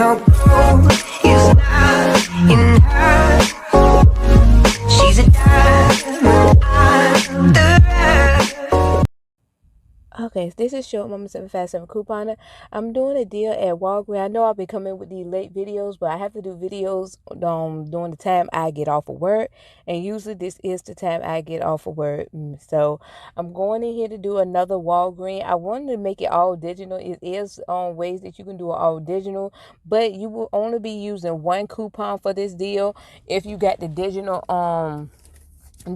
no gold is not in her. She's a diamond on the rough. Okay, this is Short Mama 757 Couponer. I'm doing a deal at Walgreen. I know I'll be coming with these late videos, but I have to do videos during the time I get off of work. And usually this is the time I get off of work. So I'm going in here to do another Walgreen. I wanted to make it all digital. It is ways that you can do it all digital, but you will only be using one coupon for this deal. If you got the digital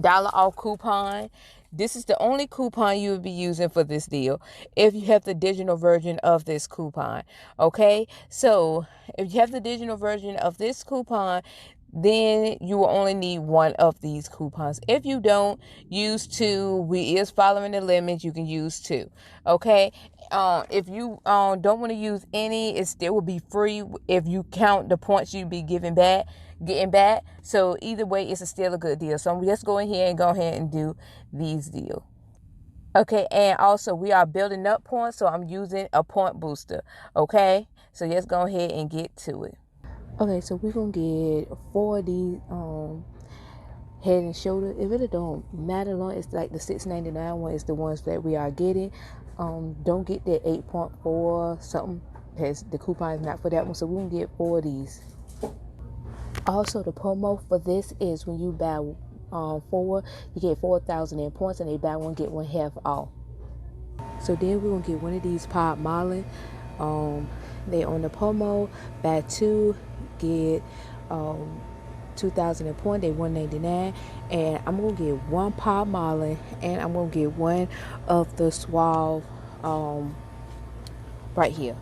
dollar off coupon, this is the only coupon you would be using for this deal if you have the digital version of this coupon. Okay, so if you have the digital version of this coupon, then you will only need one of these coupons. If you don't, use two. We is following the limits. You can use two. Okay. If you don't want to use any, it still will be free if you count the points you'll be getting back. So either way, it's still a good deal. So I'm just going here and go ahead and do these deals. Okay, and also we are building up points, so I'm using a point booster. Okay, so let's go ahead and get to it. Okay, so we're gonna get 4 of these Head and Shoulder. It really don't matter long. It's like the $6.99 one is the ones that we are getting. Don't get that 8.4 something, because the coupon is not for that one. So we're gonna get 4 of these. Also, the promo for this is when you buy 4, you get 4,000 in points, and they buy one get one half off. So then we're gonna get one of these Pod Marlin. They on the promo. Buy 2, get 2,000 in points. They $1.99, and I'm gonna get 1 Pod Marlin, and I'm gonna get 1 of the Suave right here,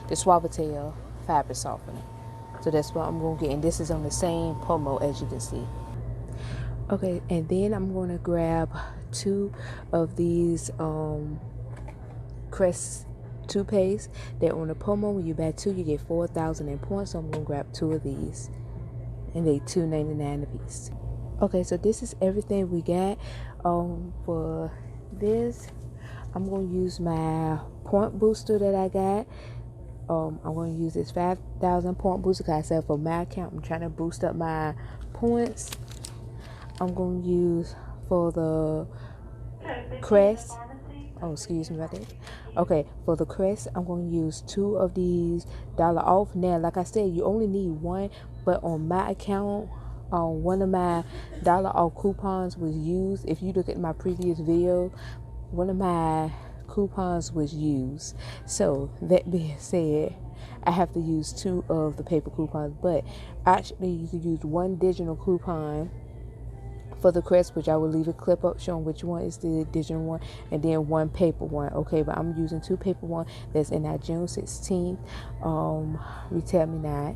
the Suavitel fabric softener. So that's what I'm going to get. And this is on the same promo, as you can see. Okay, and then I'm going to grab 2 of these Crest toothpaste. They're on the promo. When you buy 2, you get 4,000 in points. So I'm going to grab 2 of these. And they $2.99 a piece. Okay, so this is everything we got. For this, I'm going to use my point booster that I got. I'm going to use this 5,000 point booster because I said for my account, I'm trying to boost up my points. I'm going to use for the Crest. Oh, excuse me about that. Okay, for the Crest, I'm going to use 2 of these dollar off. Now, like I said, you only need 1, but on my account, one of my dollar off coupons was used. If you look at my previous video, one of my coupons was used. So that being said, I have to use 2 of the paper coupons, but actually you could use 1 digital coupon for the Crest, which I will leave a clip up showing which one is the digital one, and then 1 paper one. Okay, but I'm using 2 paper one that's in our June 16th retail me not.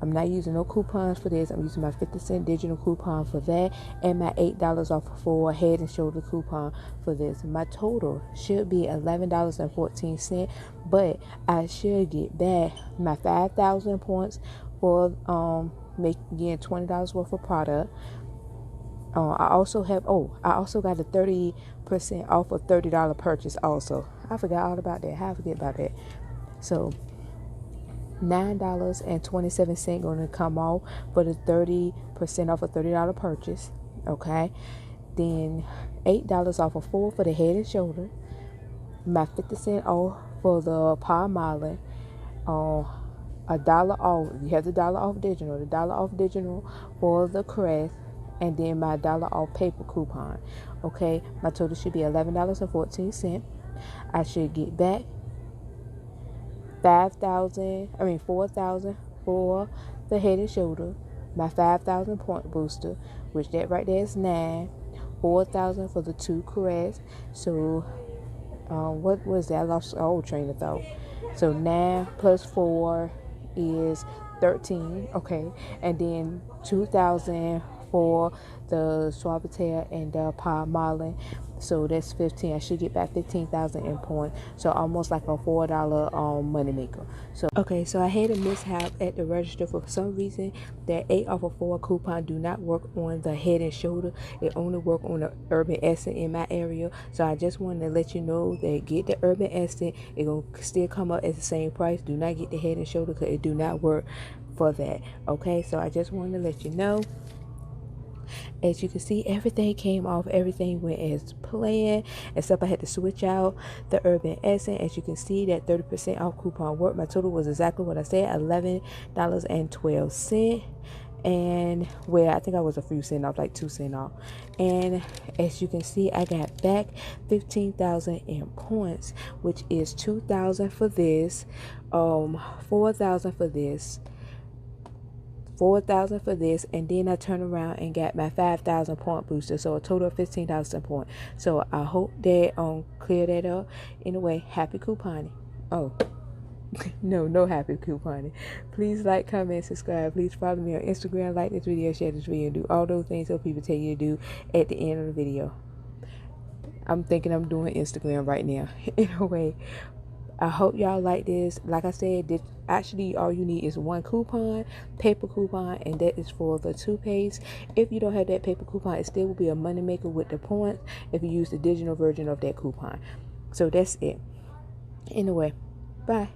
I'm not using no coupons for this. I'm using my 50-cent digital coupon for that, and my $8 off for Head and Shoulder coupon for this. My total should be $11.14, but I should get back my 5,000 points for making $20 worth of product. I also got a 30% off a $30 purchase also. I forgot all about that. How I forget about that? So $9.27 going to come off for the 30% off a $30 purchase. Okay, then $8 off of 4 for the Head and Shoulder. My 50% off for the Pod Marlin. $1 off. You have the dollar off digital. The dollar off digital for the Crest. And then my $1 off paper coupon. Okay, my total should be $11.14. I should get back 4,000 for the Head and Shoulder, my 5,000 point booster, which that right there is 9, 4,000 for the 2 Crest. So what was that? I lost the old train of thought. So 9 plus 4 is 13. Okay, and then 2,000 for the Suavitel and the Palmolive. So that's 15. I should get back 15,000 in points. So almost like a $4 money maker. So okay, so I had a mishap at the register for some reason. That 8 off of 4 coupon do not work on the Head and Shoulder. It only work on the Urban Essence in my area. So I just wanted to let you know that get the Urban Essence. It gonna still come up at the same price. Do not get the Head and Shoulder because it do not work for that. Okay, so I just wanted to let you know. As you can see, everything came off, everything went as planned, except I had to switch out the Urban Essence. As you can see, that 30% off coupon worked. My total was exactly what I said, $11.12. And well, I think I was a few cents off, like 2 cents off. And as you can see, I got back 15,000 in points, which is 2,000 for this, 4,000 for this, 4,000 for this, and then I turn around and got my 5,000 point booster, so a total of 15,000 points. So I hope that clear that up. Anyway, happy couponing. Oh no happy couponing. Please like, comment, subscribe. Please follow me on Instagram, like this video, share this video, and do all those things so people tell you to do at the end of the video. I'm thinking I'm doing Instagram right now. Anyway, I hope y'all like this. Like I said, actually all you need is one coupon, paper coupon, and that is for the toothpaste. If you don't have that paper coupon, it still will be a money maker with the points if you use the digital version of that coupon. So that's it. Anyway, bye.